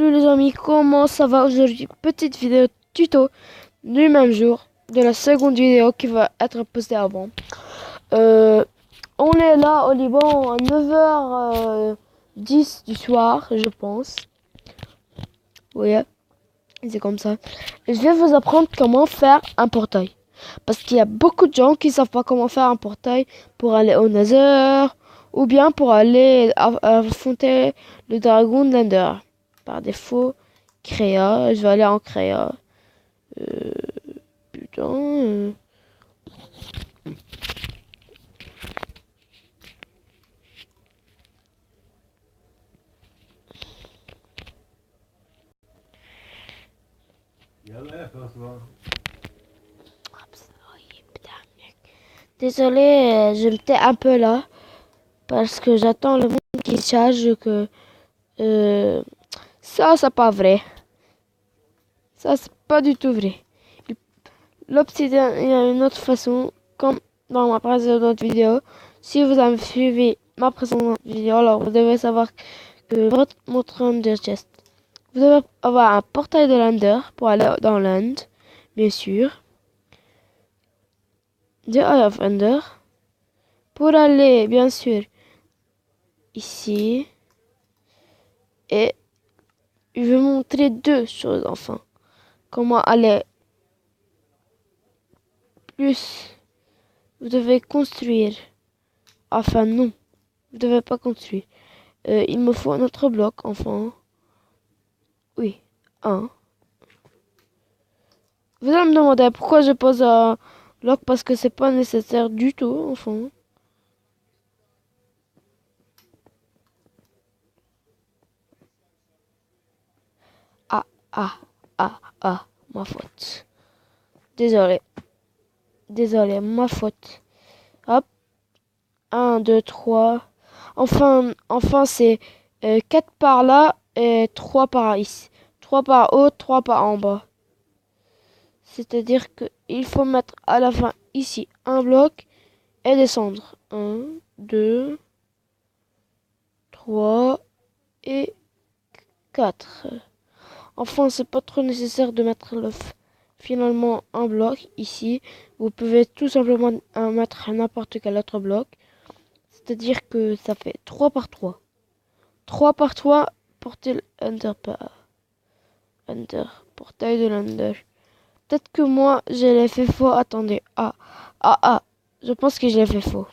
Salut les amis, comment ça va aujourd'hui? Petite vidéo tuto du même jour, de la seconde vidéo qui va être postée avant. On est là au Liban à 9h10 du soir, je pense. Oui, c'est comme ça. Et je vais vous apprendre comment faire un portail. Parce qu'il y a beaucoup de gens qui savent pas comment faire un portail pour aller au Nether ou bien pour aller affronter le dragon de l'Ender. Par défaut, créa, je vais aller en créa. Euh, putain. Désolé, je me tais un peu là parce que j'attends le monde qui charge que ça c'est pas vrai. Ça c'est pas du tout vrai. L'obsidienne, il y a une autre façon, comme dans ma précédente vidéo. Si vous avez suivi ma précédente vidéo, alors vous devez savoir que votre Ender Chest, vous devez avoir un portail de l'Ender pour aller dans l'End, bien sûr. The Eye of Ender. Pour aller, bien sûr, ici. Et je vais montrer deux choses, enfin. Comment aller plus. Vous devez construire. Enfin, non. Vous devez pas construire. Il me faut un autre bloc, enfin. Oui, un. Vous allez me demander pourquoi je pose un bloc parce que c'est pas nécessaire du tout, enfin. Ah, ah, ma faute. Désolé. Désolé, ma faute. Hop. 1, 2, 3. Enfin c'est 4 par là et 3 par ici. 3 par haut, 3 par en bas. C'est-à-dire qu'il faut mettre à la fin ici un bloc et descendre. 1, 2, 3 et 4. Enfin, c'est pas trop nécessaire de mettre finalement un bloc ici. Vous pouvez tout simplement mettre n'importe quel autre bloc. C'est-à-dire que ça fait 3 par 3. 3 par 3, portail portail de l'Under. Peut-être que moi, je l'ai fait faux. Attendez. Je pense que je l'ai fait faux.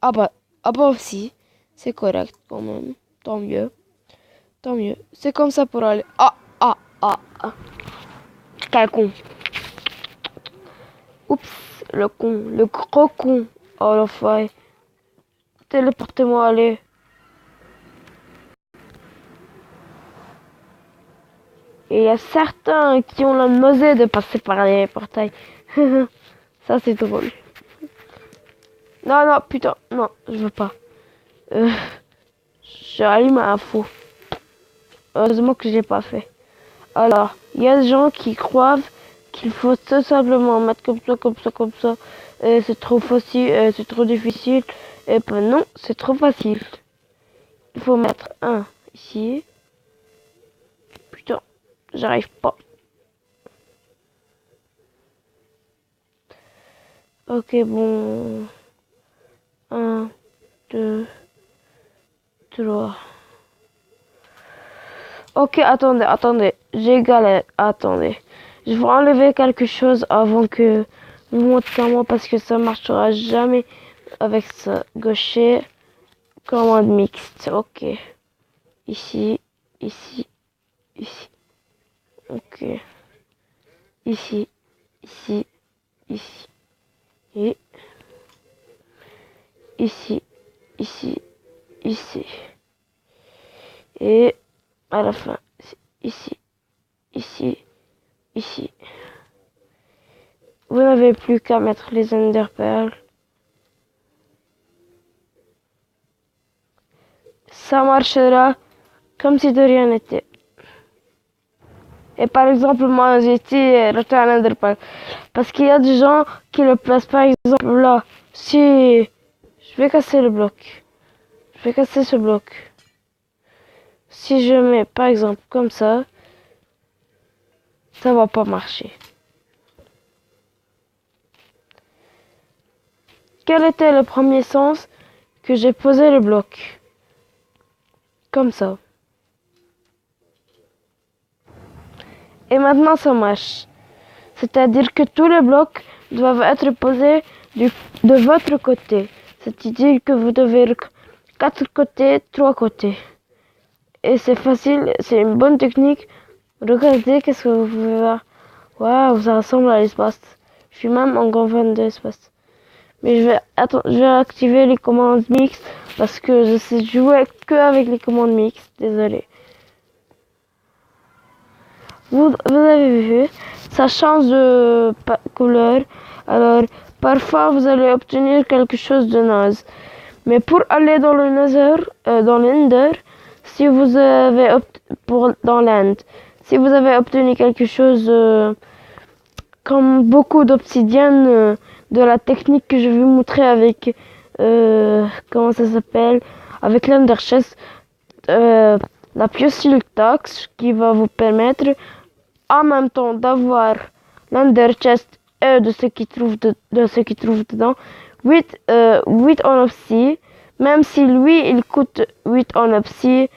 Ah bah aussi. C'est correct quand même. Tant mieux. Tant mieux. C'est comme ça pour aller. Ah. Quel con. Oups, le con. Le gros con. Oh l'enfoiré. Téléportez-moi, allez. Et il y a certains qui ont la nausée de passer par les portails. Ça, c'est drôle. Non, putain. Non, je veux pas. J'allume un faux. Heureusement que j'ai pas fait. Alors, il y a des gens qui croient qu'il faut tout simplement mettre comme ça. C'est trop facile, c'est trop difficile. Et ben non, c'est trop facile. Il faut mettre un ici. Putain, j'arrive pas. Ok, bon. 1, 2, 3. Ok, attendez. J'ai galère. Attendez. Je vais enlever quelque chose avant que vous montrez à moi parce que ça marchera jamais avec ça. Gaucher. Commande mixte. Ok. Ici. Ok. Ici. Et ici. Et à la fin, ici. Vous n'avez plus qu'à mettre les Ender Pearls. Ça marchera comme si de rien n'était. Et par exemple, moi, j'ai été racheter un Ender Pearl. Parce qu'il y a des gens qui le placent par exemple là. Si je vais casser le bloc. Je vais casser ce bloc. si je mets par exemple comme ça va pas marcher. Quel était le premier sens que j'ai posé le bloc? Comme ça. Et maintenant ça marche. C'est-à-dire que tous les blocs doivent être posés de votre côté. C'est-à-dire que vous devez 4 côtés, 3 côtés. Et c'est facile, c'est une bonne technique. Regardez qu'est-ce que vous pouvez voir. Waouh, ça ressemble à l'espace. Je suis même un grand fan de l'espace. Mais je vais activer les commandes mixtes parce que je sais jouer que avec les commandes mixtes. Désolé. Vous avez vu, ça change de couleur. Alors, parfois, vous allez obtenir quelque chose de naze. Mais pour aller dans le Nether, dans l'Ender, si vous avez dans l'End, si vous avez obtenu quelque chose comme beaucoup d'obsidienne de la technique que je vais vous montrer avec comment ça s'appelle, avec l'Ender Chest, la pieuse Silk Tax qui va vous permettre en même temps d'avoir l'Ender Chest et de ce qui trouve dedans 8 en Opsy. Même si lui il coûte 8 en Opsy,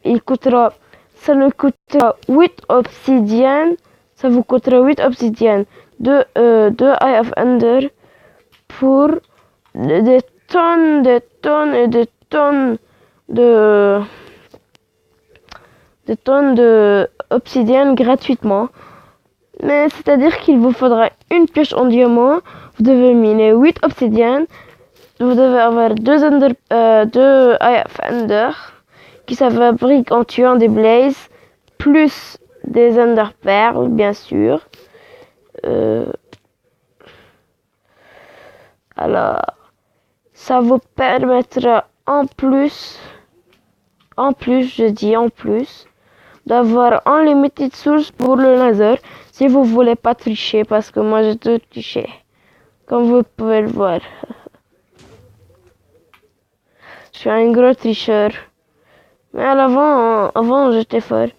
ça ne coûtera 8 obsidiennes, ça vous coûtera 8 obsidiennes de Eye of Ender pour des tonnes et des tonnes de obsidienne gratuitement. Mais c'est-à-dire qu'il vous faudra une pioche en diamant, vous devez miner 8 obsidiennes, vous devez avoir 2 Eye of Ender qui se fabriquent en tuant des blazes, plus des Ender Pearls, bien sûr. Alors, ça vous permettra en plus, je dis en plus, d'avoir unlimited source pour le laser si vous voulez pas tricher, parce que moi j'ai tout triché, comme vous pouvez le voir. Je suis un gros tricheur. Mais à l'avant, avant j'étais fort.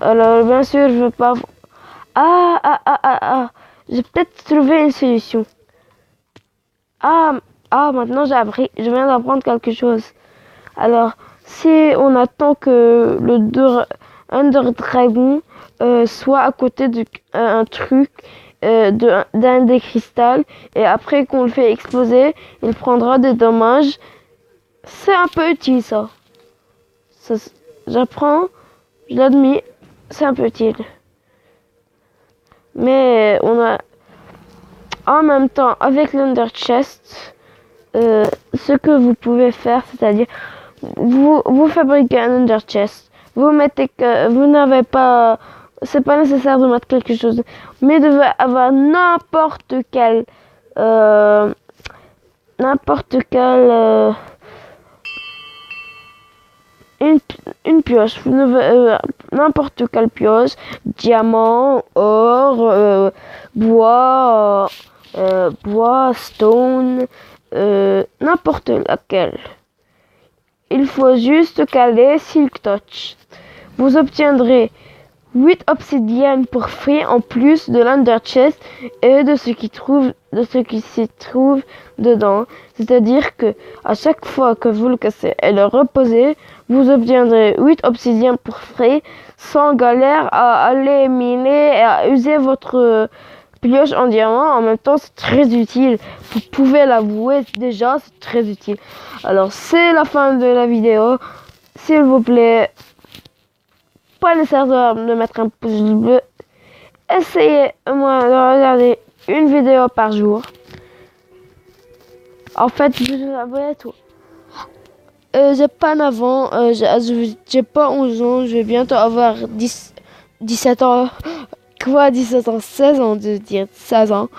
Alors bien sûr, je veux pas... J'ai peut-être trouvé une solution. Maintenant je viens d'apprendre quelque chose. Alors, si on attend que le Ender Dragon soit à côté d'un truc, d'un des cristals, et après qu'on le fait exploser, il prendra des dommages. C'est un peu utile ça. J'apprends, je l'admets, c'est un peu utile. Mais on a en même temps avec l'Ender Chest, ce que vous pouvez faire, c'est-à-dire vous fabriquez un Ender Chest, vous mettez que vous n'avez pas, c'est pas nécessaire de mettre quelque chose, mais de avoir n'importe quel une pioche, n'importe quelle pioche, diamant, or, bois, stone, n'importe laquelle. Il faut juste caler Silk Touch. Vous obtiendrez 8 obsidiennes pour free en plus de l'Under Chest et de ce qui s'y trouve dedans. C'est-à-dire que à chaque fois que vous le cassez et le reposez, vous obtiendrez 8 obsidiennes pour free sans galère à aller miner et à user votre pioche en diamant. En même temps, c'est très utile. Vous pouvez l'avouer déjà, c'est très utile. Alors, c'est la fin de la vidéo. S'il vous plaît, pas nécessaire de mettre un pouce bleu. Essayez au moins de regarder une vidéo par jour. En fait, je vous avoue tout. J'ai pas 9 ans, j'ai pas 11 ans, je vais bientôt avoir 17 ans. Quoi, 17 ans, 16 ans, de dire 16 ans.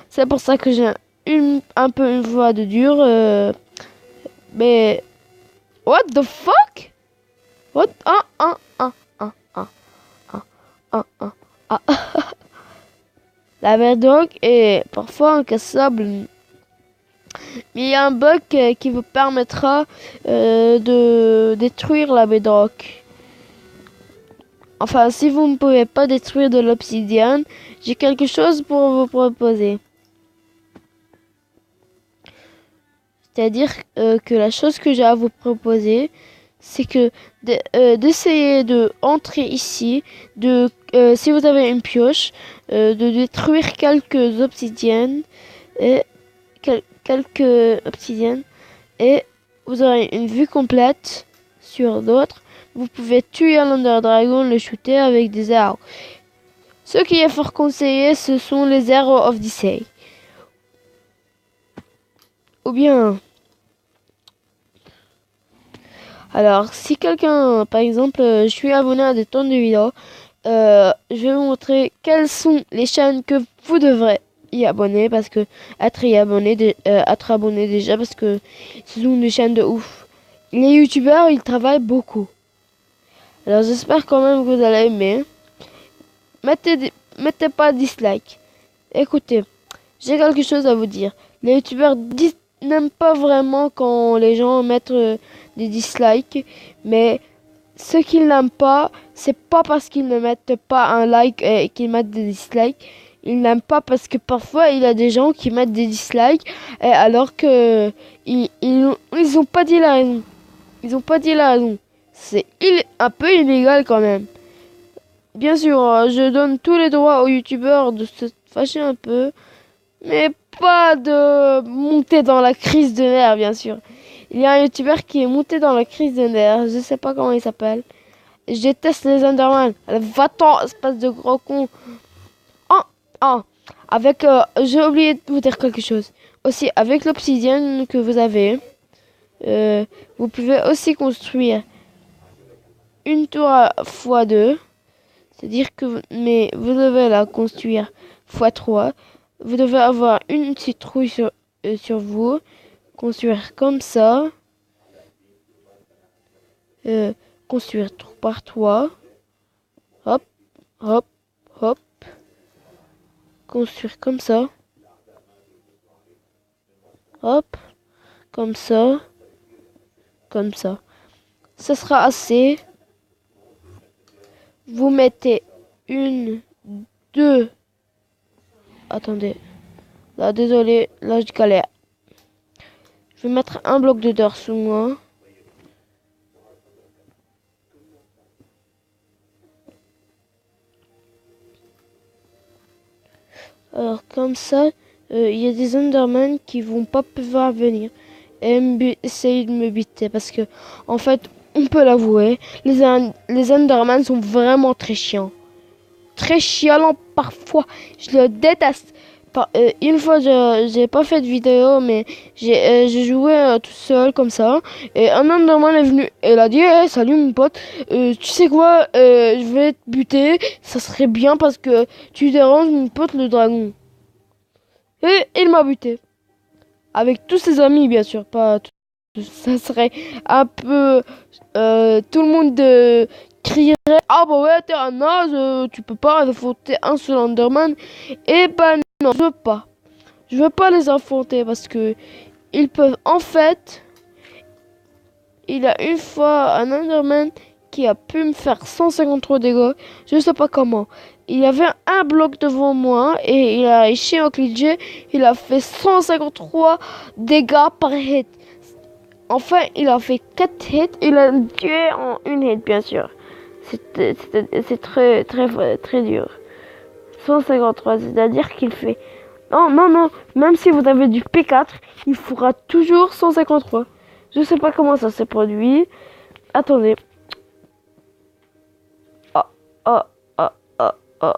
C'est pour ça que j'ai un peu une voix de dur. Mais... What the fuck? What? La Verdog est parfois incassable. Mais il y a un bug qui vous permettra de détruire la bedrock. Enfin, si vous ne pouvez pas détruire de l'obsidienne, j'ai quelque chose pour vous proposer. C'est-à-dire que la chose que j'ai à vous proposer, c'est que d'essayer de entrer ici, si vous avez une pioche, de détruire quelques obsidiennes et quelques obsidiennes et vous aurez une vue complète sur d'autres. Vous pouvez tuer l'Ender Dragon, le shooter avec des arrows. Ce qui est fort conseillé, ce sont les Arrows of Decay. Ou bien... Alors, si quelqu'un, par exemple, je suis abonné à des tonnes de vidéos, je vais vous montrer quelles sont les chaînes que vous devrez y abonner, parce que être abonné déjà, parce que ce sont des chaînes de ouf. Les youtubeurs, ils travaillent beaucoup. Alors, j'espère quand même que vous allez aimer. Mettez pas dislike. Écoutez, j'ai quelque chose à vous dire. Les youtubeurs n'aiment pas vraiment quand les gens mettent des dislikes, mais ceux qui n'aiment pas, c'est pas parce qu'ils ne mettent pas un like et qu'ils mettent des dislikes. Ils n'aiment pas parce que parfois il y a des gens qui mettent des dislikes alors que ils ont pas dit la raison. Ils ont pas dit la raison. C'est un peu illégal quand même. Bien sûr, je donne tous les droits aux youtubeurs de se fâcher un peu, mais pas de monter dans la crise de nerfs, bien sûr. Il y a un youtubeur qui est monté dans la crise de nerfs, je sais pas comment il s'appelle. Je déteste les Enderman. Va-t'en, espèce de gros con. J'ai oublié de vous dire quelque chose. Aussi, avec l'obsidienne que vous avez, vous pouvez aussi construire une tour à x2. C'est-à-dire que vous devez la construire x3. Vous devez avoir une citrouille sur vous. Construire comme ça. Construire tour par 3. Hop, hop, hop. Construire comme ça. Hop, comme ça. Comme ça. Ça sera assez. Vous mettez une, deux. Attendez. Là, désolé, là je galère. Je vais mettre un bloc de dirt sous moi. Alors comme ça, il y a des Endermen qui vont pas pouvoir venir et essayer de me buter parce que en fait, on peut l'avouer, les Endermen sont vraiment très chiants. Très chialants parfois. Je le déteste. Une fois, j'ai pas fait de vidéo, mais j'ai joué tout seul comme ça. Et un Enderman est venu et il a dit hey, salut mon pote, tu sais quoi, je vais te buter. Ça serait bien parce que tu déranges mon pote le dragon. Et il m'a buté. Avec tous ses amis, bien sûr. Pas tout. Ça serait un peu. Tout le monde crierait ah bah ouais, t'es un naze, tu peux pas affronter un seul Enderman. Et ben non, je veux pas. Je veux pas les affronter parce que ils peuvent en fait. Il y a une fois un Enderman qui a pu me faire 153 dégâts. Je sais pas comment. Il y avait un bloc devant moi et il a réussi en cliché. Il a fait 153 dégâts par hit. Enfin, il a fait 4 hits. Il a tué en une hit, bien sûr. C'est très, très, très dur. 153, c'est-à-dire qu'il fait... Non, non, non. Même si vous avez du P4, il fera toujours 153. Je sais pas comment ça s'est produit. Attendez. Oh, oh, oh, oh.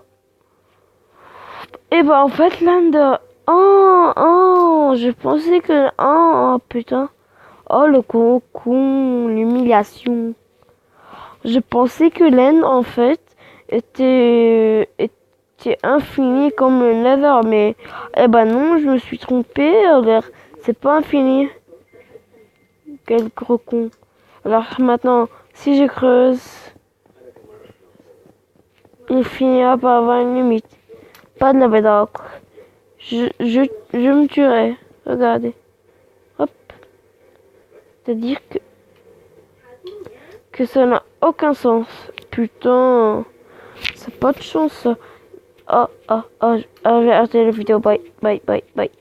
Et bah en fait l'Ender... Oh, je pensais que... Oh, putain. Oh, le con, l'humiliation. Je pensais que l'End, en fait, était infini comme le Nether, mais... Eh ben non, je me suis trompé. C'est pas infini. Quel gros con. Alors maintenant, si je creuse... Il finira par avoir une limite. Pas de la bedrock. Je me tuerai. Regardez. C'est-à-dire que ça n'a aucun sens. Putain, c'est pas de chance ça. Oh, j'ai arrêté la vidéo. Bye, bye, bye, bye.